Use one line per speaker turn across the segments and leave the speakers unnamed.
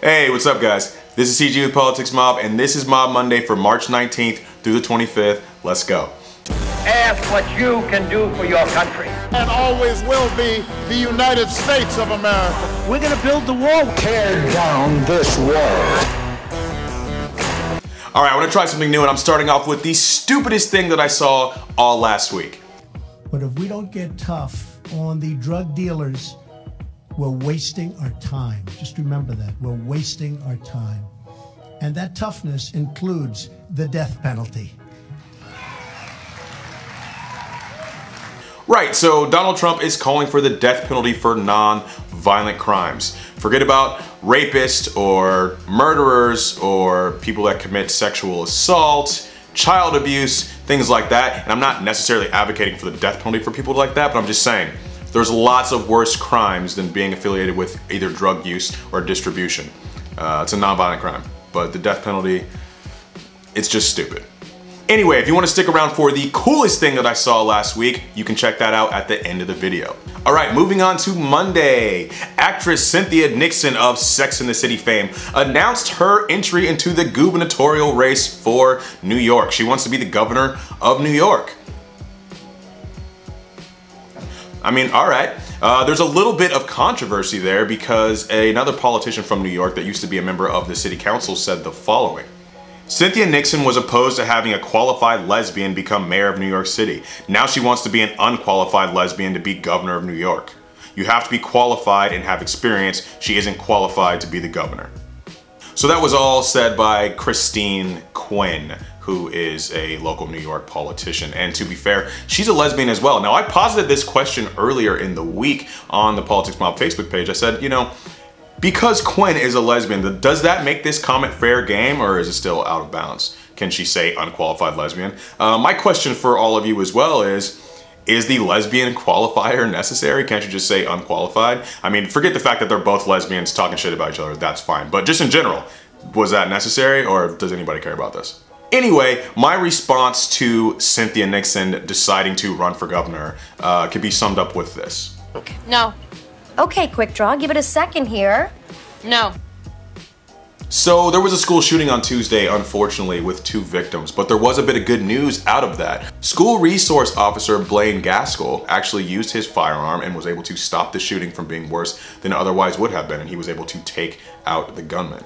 Hey, what's up guys? This is CG with Politics Mob, and this is Mob Monday for March 19th through the 25th. Let's go.
Ask what you can do for your country.
And always will be the United States of America.
We're gonna build the wall.
Tear down this wall.
Alright, I want to try something new, and I'm starting off with the stupidest thing that I saw all last week.
But if we don't get tough on the drug dealers, we're wasting our time. Just remember that. We're wasting our time. And that toughness includes the death penalty.
Right, so Donald Trump is calling for the death penalty for non-violent crimes. Forget about rapists or murderers or people that commit sexual assault, child abuse, things like that. And I'm not necessarily advocating for the death penalty for people like that, but I'm just saying there's lots of worse crimes than being affiliated with either drug use or distribution. It's a non-violent crime, but the death penalty, it's just stupid. Anyway, if you want to stick around for the coolest thing that I saw last week, you can check that out at the end of the video. All right, moving on to Monday. Actress Cynthia Nixon of Sex and the City fame announced her entry into the gubernatorial race for New York. She wants to be the governor of New York. I mean, all right. There's a little bit of controversy there because another politician from New York that used to be a member of the city council said the following. Cynthia Nixon was opposed to having a qualified lesbian become mayor of New York City. Now she wants to be an unqualified lesbian to be governor of New York. You have to be qualified and have experience. She isn't qualified to be the governor. So that was all said by Christine Quinn, who is a local New York politician. And to be fair, she's a lesbian as well. Now, I posited this question earlier in the week on the Politics Mob Facebook page. I said, you know, because Quinn is a lesbian, does that make this comment fair game, or is it still out of bounds? Can she say unqualified lesbian? My question for all of you as well is the lesbian qualifier necessary? Can't you just say unqualified? I mean, forget the fact that they're both lesbians talking shit about each other, that's fine. But just in general, was that necessary, or does anybody care about this? Anyway, my response to Cynthia Nixon deciding to run for governor could be summed up with this.
No.
Okay, quick draw, give it a second here.
No.
So there was a school shooting on Tuesday, unfortunately, with 2 victims, but there was a bit of good news out of that. School resource officer Blaine Gaskell actually used his firearm and was able to stop the shooting from being worse than it otherwise would have been, and he was able to take out the gunman.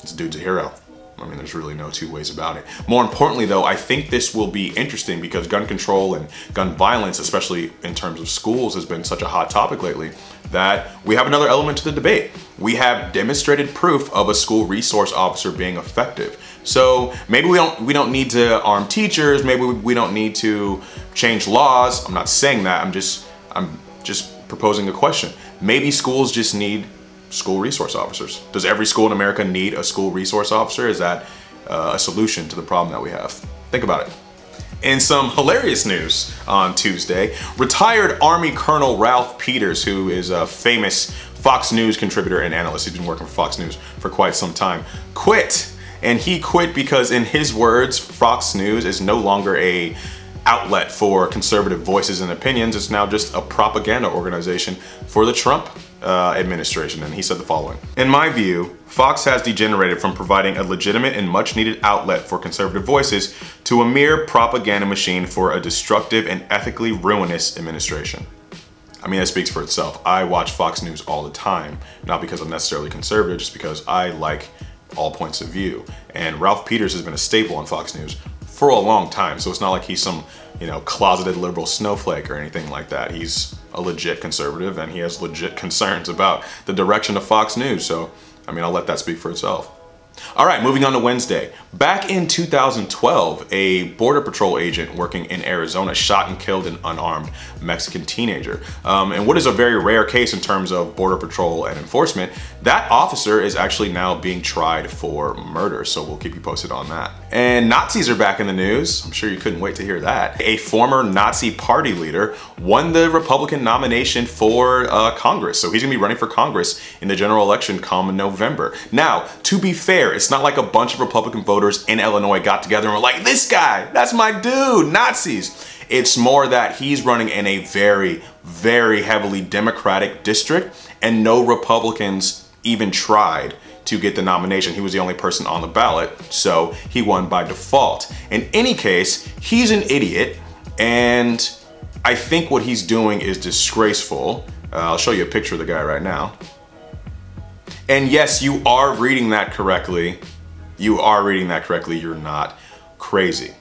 This dude's a hero. I mean, there's really no two ways about it. More importantly though, I think this will be interesting because gun control and gun violence, especially in terms of schools, has been such a hot topic lately that we have another element to the debate. We have demonstrated proof of a school resource officer being effective. So maybe we don't need to arm teachers, maybe we don't need to change laws. I'm not saying that, I'm just proposing a question. Maybe schools just need school resource officers. Does every school in America need a school resource officer? Is that a solution to the problem that we have? Think about it. In some hilarious news on Tuesday, retired Army Colonel Ralph Peters, who is a famous Fox News contributor and analyst, he's been working for Fox News for quite some time, quit. And he quit because, in his words, Fox News is no longer a outlet for conservative voices and opinions. It's now just a propaganda organization for the Trump administration. And he said the following: in my view, Fox has degenerated from providing a legitimate and much needed outlet for conservative voices to a mere propaganda machine for a destructive and ethically ruinous administration. I mean, that speaks for itself. I watch Fox News all the time, not because I'm necessarily conservative, just because I like all points of view. And Ralph Peters has been a staple on Fox News for a long time, so it's not like he's some, you know, closeted liberal snowflake or anything like that. He's a legit conservative and he has legit concerns about the direction of Fox News, so I mean, I'll let that speak for itself. All right, moving on to Wednesday. Back in 2012, a Border Patrol agent working in Arizona shot and killed an unarmed Mexican teenager. And what is a very rare case in terms of Border Patrol and enforcement, that officer is actually now being tried for murder, so we'll keep you posted on that. And Nazis are back in the news. I'm sure you couldn't wait to hear that. A former Nazi party leader won the Republican nomination for Congress, so he's gonna be running for Congress in the general election come November. Now, to be fair, it's not like a bunch of Republican voters in Illinois got together and were like, this guy, that's my dude, Nazis. It's more that he's running in a very, very heavily Democratic district, and no Republicans even tried to get the nomination. He was the only person on the ballot, so he won by default. In any case, he's an idiot, and I think what he's doing is disgraceful. I'll show you a picture of the guy right now. And yes, you are reading that correctly. You are reading that correctly. You're not crazy.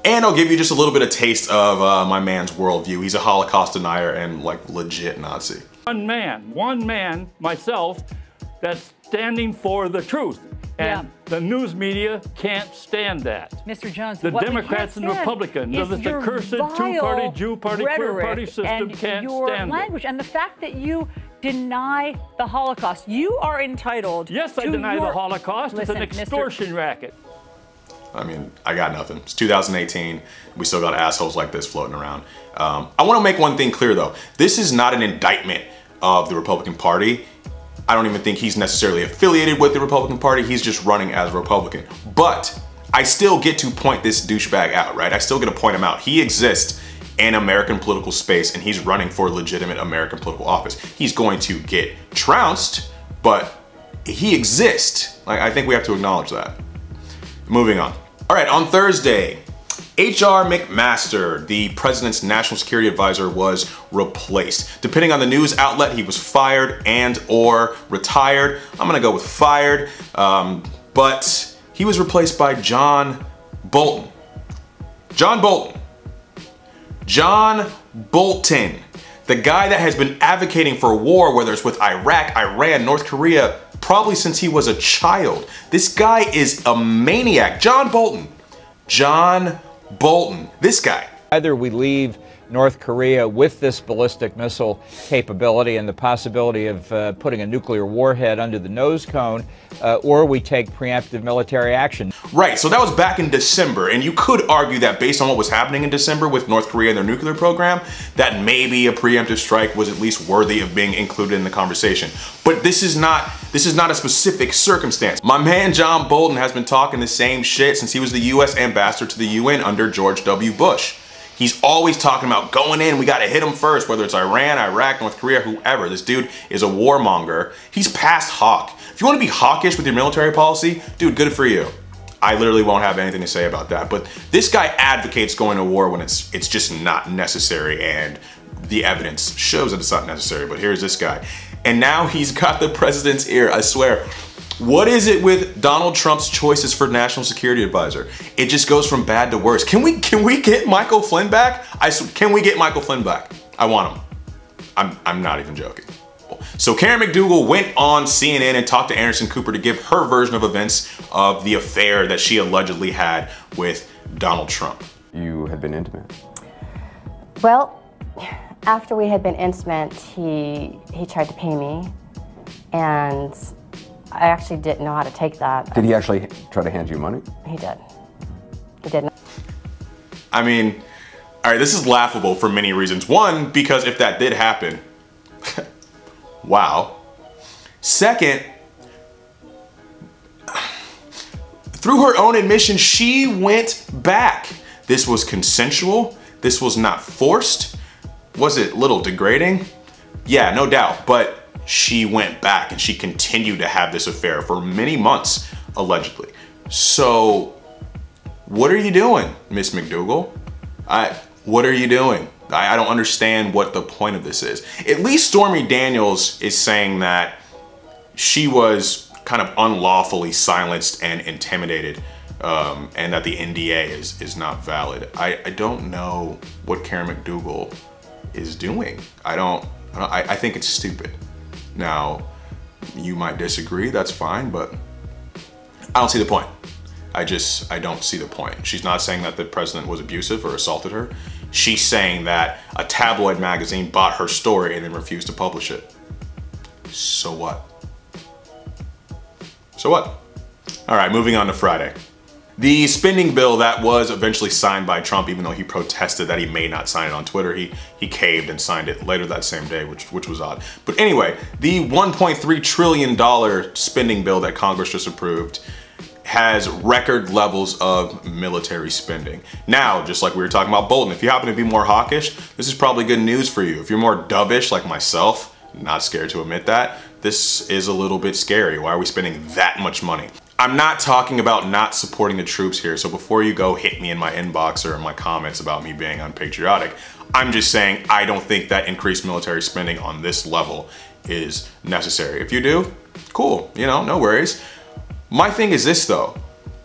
And I'll give you just a little bit of taste of my man's worldview. He's a Holocaust denier and like legit Nazi.
One man, myself, that's standing for the truth. And the news media can't stand that.
Mr. Jones,
the Democrats and Republicans of this accursed two-party, Jew-party, queer-party system can't stand
language.
it.
And the fact that you deny the Holocaust, you are entitled
Yes, I deny the Holocaust.
Listen,
it's an extortion racket.
I mean, I got nothing. It's 2018. We still got assholes like this floating around. I want to make one thing clear though. This is not an indictment of the Republican Party. I don't even think he's necessarily affiliated with the Republican Party. He's just running as a Republican. But I still get to point this douchebag out, right? I still get to point him out. He exists in American political space and he's running for legitimate American political office. He's going to get trounced, but he exists. Like, I think we have to acknowledge that. Moving on. All right, on Thursday, H.R. McMaster, the president's national security advisor, was replaced. Depending on the news outlet, he was fired and or retired. I'm gonna go with fired, but he was replaced by John Bolton. John Bolton. John Bolton, the guy that has been advocating for war, whether it's with Iraq, Iran, North Korea, probably since he was a child. This guy is a maniac. John Bolton. John Bolton. This guy.
Either we leave North Korea with this ballistic missile capability and the possibility of putting a nuclear warhead under the nose cone, or we take preemptive military action.
Right, so that was back in December, and you could argue that based on what was happening in December with North Korea and their nuclear program, that maybe a preemptive strike was at least worthy of being included in the conversation. But this is not a specific circumstance. My man John Bolton has been talking the same shit since he was the US ambassador to the UN under George W. Bush. He's always talking about going in, we gotta hit him first, whether it's Iran, Iraq, North Korea, whoever. This dude is a warmonger. He's past hawk. If you wanna be hawkish with your military policy, dude, good for you. I literally won't have anything to say about that. But this guy advocates going to war when it's just not necessary, and the evidence shows that it's not necessary. But here's this guy. And now he's got the president's ear, I swear. What is it with Donald Trump's choices for national security advisor? It just goes from bad to worse. Can we get Michael Flynn back? Can we get Michael Flynn back? I want him. I'm not even joking. So Karen McDougal went on CNN and talked to Anderson Cooper to give her version of events of the affair that she allegedly had with Donald Trump.
You had been intimate.
Well, after we had been intimate, he tried to pay me, and I actually didn't know how to take that.
Did he actually try to hand you money?
He did. He did.
I mean, all right, this is laughable for many reasons. One, because if that did happen, wow. Second, through her own admission, she went back. This was consensual. This was not forced. Was it a little degrading? Yeah, no doubt, but she went back and she continued to have this affair for many months, allegedly. So, what are you doing, Miss McDougal? What are you doing? I don't understand what the point of this is. At least Stormy Daniels is saying that she was kind of unlawfully silenced and intimidated, and that the NDA is not valid. I don't know what Karen McDougal is doing. I think it's stupid. Now, you might disagree, that's fine, but I don't see the point. I don't see the point. She's not saying that the president was abusive or assaulted her. She's saying that a tabloid magazine bought her story and then refused to publish it. So what? So what? All right, moving on to Friday. The spending bill that was eventually signed by Trump, even though he protested that he may not sign it on Twitter, he caved and signed it later that same day, which was odd. But anyway, the $1.3 trillion spending bill that Congress just approved has record levels of military spending. Now, just like we were talking about Bolton, if you happen to be more hawkish, this is probably good news for you. If you're more dovish like myself, not scared to admit that, this is a little bit scary. Why are we spending that much money? I'm not talking about not supporting the troops here, so before you go hit me in my inbox or in my comments about me being unpatriotic, I'm just saying I don't think that increased military spending on this level is necessary. If you do, cool, you know, no worries. My thing is this though,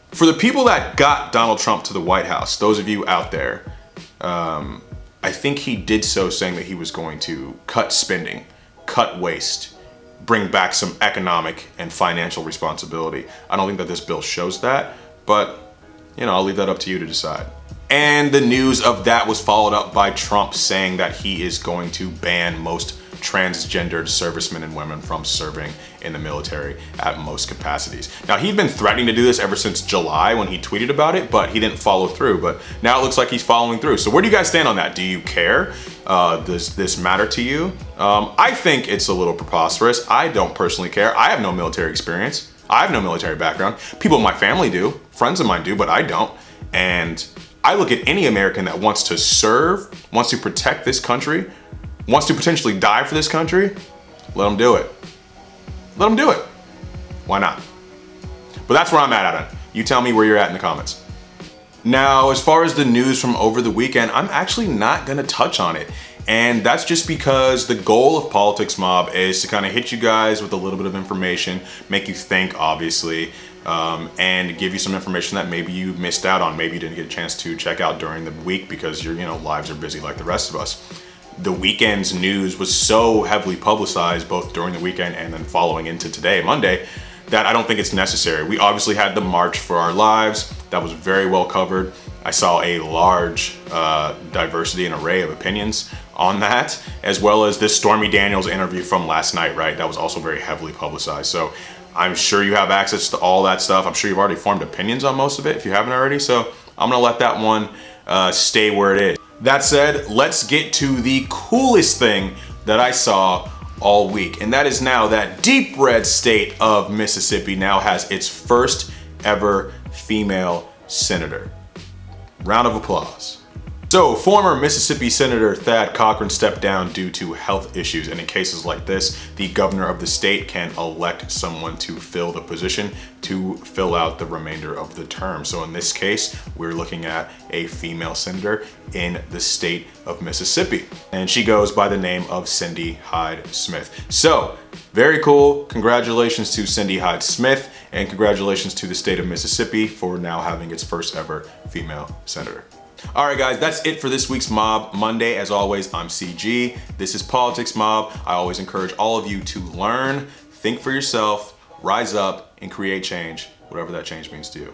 for the people that got Donald Trump to the White House, those of you out there, I think he did so saying that he was going to cut spending, cut waste, bring back some economic and financial responsibility. I don't think that this bill shows that, but you know, I'll leave that up to you to decide. And the news of that was followed up by Trump saying that he is going to ban most transgendered servicemen and women from serving in the military at most capacities. Now, he'd been threatening to do this ever since July when he tweeted about it, but he didn't follow through. But now it looks like he's following through. So where do you guys stand on that? Do you care? Does this matter to you? I think it's a little preposterous. I don't personally care. I have no military experience. I have no military background. People in my family do. Friends of mine do, but I don't. And I look at any American that wants to serve, wants to protect this country, wants to potentially die for this country, let them do it. Let them do it. Why not? But that's where I'm at it. You tell me where you're at in the comments. Now, as far as the news from over the weekend, I'm actually not gonna touch on it. And that's just because the goal of Politics Mob is to kind of hit you guys with a little bit of information, make you think, obviously, and give you some information that maybe you missed out on, maybe you didn't get a chance to check out during the week because your lives are busy like the rest of us. The weekend's news was so heavily publicized both during the weekend and then following into today, Monday, that I don't think it's necessary. We obviously had the March for Our Lives. That was very well covered. I saw a large diversity and array of opinions on that, as well as this Stormy Daniels interview from last night, right? That was also very heavily publicized. So I'm sure you have access to all that stuff. I'm sure you've already formed opinions on most of it if you haven't already. So I'm gonna let that one stay where it is. That said, let's get to the coolest thing that I saw all week. And that is now that deep red state of Mississippi now has its first ever female senator. Round of applause. So, former Mississippi Senator Thad Cochran stepped down due to health issues, and in cases like this, the governor of the state can elect someone to fill the position to fill out the remainder of the term. So in this case, we're looking at a female senator in the state of Mississippi, and she goes by the name of Cindy Hyde Smith. So, very cool. Congratulations to Cindy Hyde Smith, and congratulations to the state of Mississippi for now having its first ever female senator. All right, guys, that's it for this week's Mob Monday. As always, I'm CG. This is Politics Mob. I always encourage all of you to learn, think for yourself, rise up, and create change, whatever that change means to you.